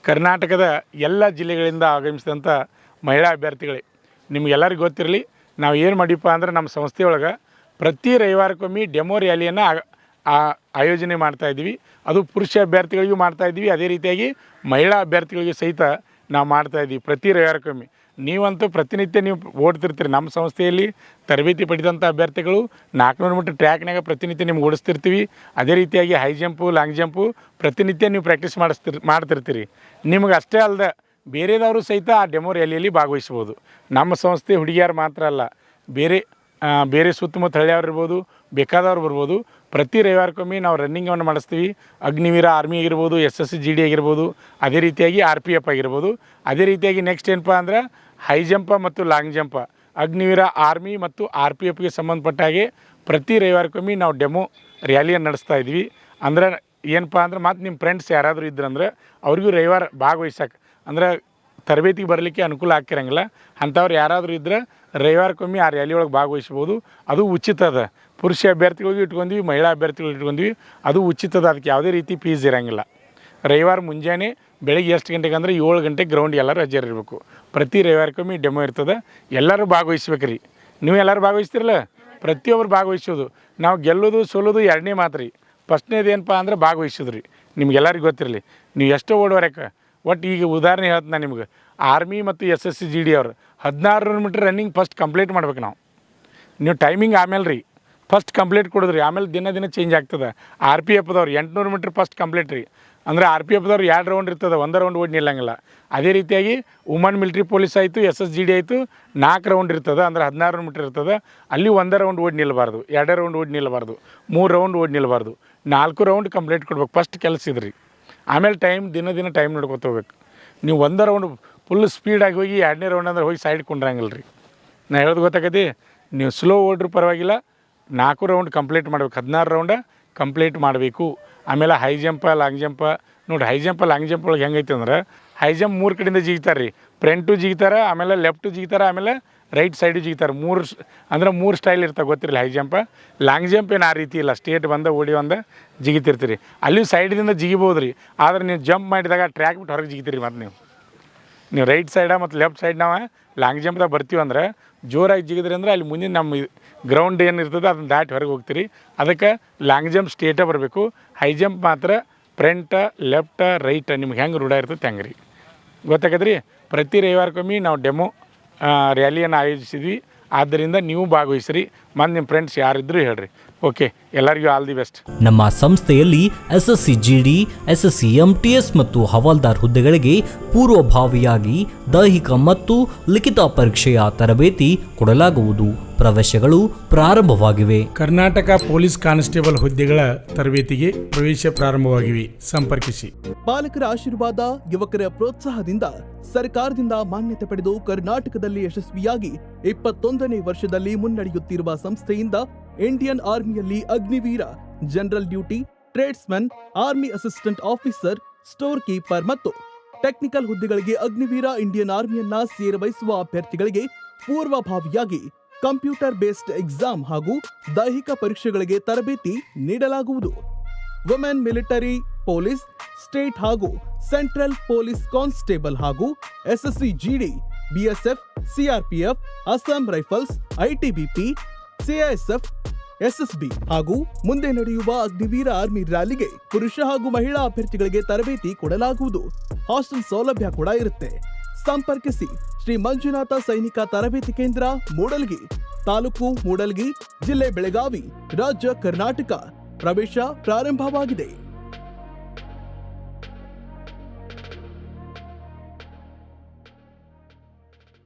ಕರ್ನಾಟಕದ ಎಲ್ಲ ಜಿಲ್ಲೆಗಳಿಂದ ಆಗಮಿಸಿದಂಥ ಮಹಿಳಾ ಅಭ್ಯರ್ಥಿಗಳೇ, ನಿಮಗೆಲ್ಲರಿಗೂ ಗೊತ್ತಿರಲಿ, ನಾವು ಏನು ಮಾಡಿಪ್ಪ ಅಂದ್ರೆ ನಮ್ಮ ಸಂಸ್ಥೆಯೊಳಗೆ ಪ್ರತಿ ರವಿವಾರಕ್ಕೊಮ್ಮೆ ಡೆಮೋ ರ್ಯಾಲಿಯನ್ನು ಆಯೋಜನೆ ಮಾಡ್ತಾಯಿದ್ವಿ. ಅದು ಪುರುಷ ಅಭ್ಯರ್ಥಿಗಳಿಗೂ ಮಾಡ್ತಾಯಿದ್ವಿ, ಅದೇ ರೀತಿಯಾಗಿ ಮಹಿಳಾ ಅಭ್ಯರ್ಥಿಗಳಿಗೂ ಸಹಿತ ನಾವು ಮಾಡ್ತಾಯಿದ್ವಿ ಪ್ರತಿ ರವಿವಾರಕ್ಕೊಮ್ಮೆ. ನೀವಂತೂ ಪ್ರತಿನಿತ್ಯ ನೀವು ಓಡ್ತಿರ್ತೀರಿ. ನಮ್ಮ ಸಂಸ್ಥೆಯಲ್ಲಿ ತರಬೇತಿ ಪಡೆದಂಥ ಅಭ್ಯರ್ಥಿಗಳು 400 ಮೀಟರ್ ಟ್ರ್ಯಾಕ್ನಾಗ ಪ್ರತಿನಿತ್ಯ ನಿಮ್ಗೆ ಓಡಿಸ್ತಿರ್ತೀವಿ. ಅದೇ ರೀತಿಯಾಗಿ ಹೈ ಜಂಪು, ಲಾಂಗ್ ಜಂಪು ಪ್ರತಿನಿತ್ಯ ನೀವು ಪ್ರಾಕ್ಟೀಸ್ ಮಾಡ್ತಿರ್ತೀರಿ. ನಿಮ್ಗೆ ಅಷ್ಟೇ ಅಲ್ಲದೆ ಬೇರೆದವರು ಸಹಿತ ಆ ಡೆಮೋ ರ್ಯಾಲಿಯಲ್ಲಿ ಭಾಗವಹಿಸ್ಬೋದು. ನಮ್ಮ ಸಂಸ್ಥೆ ಹುಡುಗಿಯರು ಮಾತ್ರ ಅಲ್ಲ, ಬೇರೆ ಸುತ್ತಮುತ್ತ ಹಳ್ಳಿಯವ್ರು ಇರ್ಬೋದು, ಬೇಕಾದವ್ರು ಬರ್ಬೋದು. ಪ್ರತಿ ರವಿವಾರಕ್ಕೊಮ್ಮೆ ನಾವು ರನ್ನಿಂಗನ್ನು ಮಾಡಿಸ್ತೀವಿ. ಅಗ್ನಿವೀರ ಆರ್ಮಿ ಆಗಿರ್ಬೋದು, SSGD ಆಗಿರ್ಬೋದು, ಅದೇ ರೀತಿಯಾಗಿ RPF ಆಗಿರ್ಬೋದು. ಅದೇ ರೀತಿಯಾಗಿ ನೆಕ್ಸ್ಟ್ ಏನಪ್ಪ ಅಂದ್ರೆ ಹೈ ಜಂಪ ಮತ್ತು ಲಾಂಗ್ ಜಂಪ, ಅಗ್ನಿವೀರ ಆರ್ಮಿ ಮತ್ತು RPFಗೆ ಸಂಬಂಧಪಟ್ಟ ಹಾಗೆ ಪ್ರತಿ ರವಿವಾರಕ್ಕೊಮ್ಮೆ ನಾವು ಡೆಮೋ ರ್ಯಾಲಿಯನ್ನು ನಡೆಸ್ತಾ ಇದ್ವಿ. ಅಂದ್ರೆ ಏನಪ್ಪ ಅಂದ್ರೆ ಮತ್ತು ನಿಮ್ಮ ಫ್ರೆಂಡ್ಸ್ ಯಾರಾದರೂ ಇದ್ರಂದ್ರೆ ಅವ್ರಿಗೂ ರವಿವಾರ ಭಾಗವಹಿಸಕ್ಕೆ ಅಂದ್ರೆ ತರಬೇತಿಗೆ ಬರಲಿಕ್ಕೆ ಅನುಕೂಲ ಆಗ್ತಿರಂಗಿಲ್ಲ. ಅಂಥವ್ರು ಯಾರಾದರೂ ಇದ್ದರೆ ರವಿವಾರಕ್ಕೊಮ್ಮೆ ಆ ರ್ಯಾಲಿ ಒಳಗೆ ಭಾಗವಹಿಸ್ಬೋದು. ಅದು ಉಚಿತ ಅದ. ಪುರುಷ ಅಭ್ಯರ್ಥಿಗಳಿಗೂ ಇಟ್ಕೊಂಡ್ವಿ, ಮಹಿಳಾ ಅಭ್ಯರ್ಥಿಗಳಿಗೆ ಇಟ್ಕೊಂಡ್ವಿ. ಅದು ಉಚಿತ ಅದ, ಅದಕ್ಕೆ ಯಾವುದೇ ರೀತಿ ಫೀಸ್ ಇರೋಂಗಿಲ್ಲ. ರವಿವಾರ ಮುಂಜಾನೆ ಬೆಳಗ್ಗೆ ಎಷ್ಟು ಗಂಟೆಗೆ ಅಂದ್ರೆ 7 ಗಂಟೆಗೆ ಗ್ರೌಂಡ್ ಎಲ್ಲರೂ ಹಾಜರಿರಬೇಕು. ಪ್ರತಿ ರವಿವಾರಕ್ಕೊಮ್ಮೆ ಡೆಮೋ ಇರ್ತದೆ. ಎಲ್ಲರೂ ಭಾಗವಹಿಸ್ಬೇಕು ರೀ. ನೀವು ಎಲ್ಲರೂ ಭಾಗವಹಿಸ್ತಿರಲ್ಲ, ಪ್ರತಿಯೊಬ್ಬರು ಭಾಗವಹಿಸೋದು. ನಾವು ಗೆಲ್ಲೋದು ಸೋಲೋದು ಎರಡನೇ ಮಾತು ರೀ. ಫಸ್ಟ್ನೇದು ಏನಪ್ಪ ಅಂದ್ರೆ ಭಾಗವಹಿಸೋದು ರೀ. ನಿಮ್ಗೆಲ್ಲರಿಗೂ ಗೊತ್ತಿರಲಿ, ನೀವು ಎಷ್ಟೋ ಓಡುವರಕ್ಕೆ ಒಟ್ಟು ಈಗ ಉದಾಹರಣೆ ಹೇಳ್ತೀನಿ ನಾನು ನಿಮ್ಗೆ. ಆರ್ಮಿ ಮತ್ತು SSGD ಅವರು 1600 ಮೀಟ್ರ್ ರನ್ನಿಂಗ್ ಫಸ್ಟ್ ಕಂಪ್ಲೀಟ್ ಮಾಡ್ಬೇಕು. ನೀವು ಟೈಮಿಂಗ್ ಆಮೇಲೆ ರೀ ಫಸ್ಟ್ ಕಂಪ್ಲೀಟ್ ಕೊಡೋದ್ರಿ, ಆಮೇಲೆ ದಿನ ಚೇಂಜ್ ಆಗ್ತದೆ. RPFದವ್ರು 800 ಮೀಟ್ರ್ ಫಸ್ಟ್ ಕಂಪ್ಲೀಟ್ ರೀ. ಅಂದರೆ RPFದವ್ರು 2 ರೌಂಡ್ ಇರ್ತದೆ, 1 ರೌಂಡ್ ಓಡಿ ನಿಲ್ಲಂಗಿಲ್ಲ. ಅದೇ ರೀತಿಯಾಗಿ ವುಮನ್ ಮಿಲಿಟ್ರಿ ಪೊಲೀಸ್ ಆಯಿತು, SSGD ಆಯಿತು, 4 ರೌಂಡ್ ಇರ್ತದೆ. ಅಂದರೆ 1600 ಮೀಟ್ರ್ ಇರ್ತದೆ. ಅಲ್ಲಿ 1 ರೌಂಡ್ ಓಡಿ ನಿಲ್ಲಬಾರ್ದು, 2 ರೌಂಡ್ ಓಡಿ ನಿಲ್ಲಬಾರ್ದು, 3 ರೌಂಡ್ ಓಡಿ ನಿಲ್ಲಬಾರ್ದು, 4 ರೌಂಡ್ ಕಂಪ್ಲೀಟ್ ಕೊಡ್ಬೇಕು. ಫಸ್ಟ್ ಕೆಲಸ ಇದ್ರಿ. ಆಮೇಲೆ ದಿನ ಟೈಮ್ ನೋಡ್ಕೊತ ಹೋಗ್ಬೇಕು. ನೀವು 1 ರೌಂಡ್ ಫುಲ್ ಸ್ಪೀಡಾಗಿ ಹೋಗಿ 2ನೇ ರೌಂಡ್ ಅಂದ್ರೆ ಹೋಗಿ ಸೈಡ್ ಕೊಂಡ್ರಂಗಿಲ್ಲ ರೀ. ನಾ ಹೇಳೋದು ಗೊತ್ತಾಗತಿ. ನೀವು ಸ್ಲೋ ಓಡ್ರು ಪರವಾಗಿಲ್ಲ, 4 ರೌಂಡ್ ಕಂಪ್ಲೀಟ್ ಮಾಡ್ಬೇಕು, 16 ರೌಂಡ ಕಂಪ್ಲೀಟ್ ಮಾಡಬೇಕು. ಆಮೇಲೆ ಹೈ ಜಂಪ, ಲಾಂಗ್ ಜಂಪ ನೋಡಿ. ಹೈ ಜಂಪ, ಲಾಂಗ್ ಜಂಪ್ ಒಳಗೆ ಹೆಂಗೈತೆ ಅಂದ್ರೆ ಹೈ ಜಂಪ್ 3 ಕಡೆಯಿಂದ ಜಿಗಿತಾರೆ ರೀ. ಫ್ರಂಟು ಜಿಗಿತಾರೆ, ಆಮೇಲೆ ಲೆಫ್ಟು ಜಿಗಿತಾರೆ, ಆಮೇಲೆ ರೈಟ್ ಸೈಡು ಜಿಗಿತಾರೆ. 3 ಸ್ಟೈಲ್ ಇರ್ತಾವೆ, ಗೊತ್ತಿರಲಿಲ್ಲ. ಹೈ ಜಂಪ, ಲಾಂಗ್ ಜಂಪ್ ಏನು ಆ ರೀತಿ ಇಲ್ಲ, ಸ್ಟೇಟ್ ಓಡಿ ಜಿಗಿತಿರ್ತೀರಿ. ಅಲ್ಲಿ ಸೈಡ್ದಿಂದ ಜಿಗಿಬೋದು ರೀ. ಆದರೆ ನೀವು ಜಂಪ್ ಮಾಡಿದಾಗ ಟ್ರ್ಯಾಕ್ ಬಿಟ್ಟು ಹೊರಗೆ ಜಿಗಿತೀರಿ. ಮತ್ತು ನೀವು ರೈಟ್ ಸೈಡ ಮತ್ತು ಲೆಫ್ಟ್ ಸೈಡ್ ನಾವು ಲಾಂಗ್ ಜಂಪ್ದಾಗ ಬರ್ತೀವಂದ್ರೆ ಜೋರಾಗಿ ಜಿಗಿದ್ರಿ ಅಂದ್ರೆ ಅಲ್ಲಿ ಮುಂದಿನ ನಮ್ಮ ಗ್ರೌಂಡ್ ಏನು ಇರ್ತದೆ ಅದನ್ನು ದಾಟಿ ಹೊರಗೆ ಹೋಗ್ತೀರಿ. ಅದಕ್ಕೆ ಲಾಂಗ್ ಜಂಪ್ ಸ್ಟೇಟೇ ಬರಬೇಕು. ಹೈ ಜಂಪ್ ಮಾತ್ರ ಫ್ರಂಟ, ಲೆಫ್ಟ, ರೈಟ ನಿಮ್ಗೆ ಹೆಂಗೆ ರೂಢ ಇರ್ತದೆ ಹೆಂಗೆ ರೀ. ಗೊತ್ತಾಗದ್ರಿ. ಪ್ರತಿ ರವಿವಾರಕ್ಕೊಮ್ಮೆ ನಾವು ಡೆಮೋ ರ್ಯಾಲಿಯನ್ನು ಆಯೋಜಿಸಿದ್ವಿ. ಆದ್ದರಿಂದ ನೀವು ಭಾಗವಹಿಸ್ರಿ. ಮತ್ತು ನಿಮ್ಮ ಫ್ರೆಂಡ್ಸ್ ಯಾರಿದ್ದರೂ ಹೇಳ್ರಿ. ಓಕೆ, ಎಲ್ಲರಿಗೂ ಆಲ್ ದಿ ಬೆಸ್ಟ್. ನಮ್ಮ ಸಂಸ್ಥೆಯಲ್ಲಿ SSCGD, SSCMTS ಮತ್ತು ಹವಾಲ್ದಾರ್ ಹುದ್ದೆಗಳಿಗೆ ಪೂರ್ವಭಾವಿಯಾಗಿ ದೈಹಿಕ ಮತ್ತು ಲಿಖಿತ ಪರೀಕ್ಷೆಯ ತರಬೇತಿ ಕೊಡಲಾಗುವುದು. ಪ್ರವೇಶಗಳು ಪ್ರಾರಂಭವಾಗಿವೆ. ಕರ್ನಾಟಕ ಪೊಲೀಸ್ ಕಾನ್ಸ್ಟೇಬಲ್ ಹುದ್ದೆಗಳ ತರಬೇತಿಗೆ ಪ್ರವೇಶ ಪ್ರಾರಂಭವಾಗಿವೆ. ಸಂಪರ್ಕಿಸಿ. ಪಾಲಕರ ಆಶೀರ್ವಾದ, ಯುವಕರ ಪ್ರೋತ್ಸಾಹದಿಂದ ಸರ್ಕಾರದಿಂದ ಮಾನ್ಯತೆ ಪಡೆದು ಕರ್ನಾಟಕದಲ್ಲಿ ಯಶಸ್ವಿಯಾಗಿ 21ನೇ ವರ್ಷದಲ್ಲಿ ಮುನ್ನಡೆಯುತ್ತಿರುವ ಸಂಸ್ಥೆಯಿಂದ ಇಂಡಿಯನ್ ಆರ್ಮಿಯಲ್ಲಿ Agniveer, general duty, tradesman, army assistant officer, store keeper ಮತ್ತು ಟೆಕ್ನಿಕಲ್ ಹುದ್ದೆಗಳಿಗೆ ಅಗ್ನಿವೀರ ಇಂಡಿಯನ್ ಆರ್ಮಿಯನ್ನ ಸೇರಬಯಸುವ ಅಭ್ಯರ್ಥಿಗಳಿಗೆ ಪೂರ್ವಭಾವಿಯಾಗಿ ಕಂಪ್ಯೂಟರ್ ಬೇಸ್ಡ್ ಎಕ್ಸಾಮ್ ಹಾಗೂ ದೈಹಿಕ ಪರೀಕ್ಷೆಗಳಿಗೆ ತರಬೇತಿ ನೀಡಲಾಗುವುದು. ವುಮೆನ್ ಮಿಲಿಟರಿ ಪೊಲೀಸ್, ಸ್ಟೇಟ್ ಹಾಗೂ ಸೆಂಟ್ರಲ್ ಪೊಲೀಸ್ ಕಾನ್ಸ್ಟೇಬಲ್ ಹಾಗೂ SSCGD, BSF, CRPF, Assam rifles, ITBP, CISF, SSB ಹಾಗೂ ಮುಂದೆ ನಡೆಯುವ ಅಗ್ನಿವೀರ ಆರ್ಮಿ ರ್ಯಾಲಿಗೆ ಪುರುಷ ಹಾಗೂ ಮಹಿಳಾ ಅಭ್ಯರ್ಥಿಗಳಿಗೆ ತರಬೇತಿ ಕೊಡಲಾಗುವುದು. ಹಾಸ್ಟೆಲ್ ಸೌಲಭ್ಯ ಕೂಡ ಇರುತ್ತೆ. ಸಂಪರ್ಕಿಸಿ. ಶ್ರೀ ಮಂಜುನಾಥ ಸೈನಿಕ ತರಬೇತಿ ಕೇಂದ್ರ, ಮೂಡಲ್ಗಿ, ತಾಲೂಕು ಮೂಡಲ್ಗಿ, ಜಿಲ್ಲೆ ಬೆಳಗಾವಿ, ರಾಜ್ಯ ಕರ್ನಾಟಕ. ಪ್ರವೇಶ ಪ್ರಾರಂಭವಾಗಿದೆ.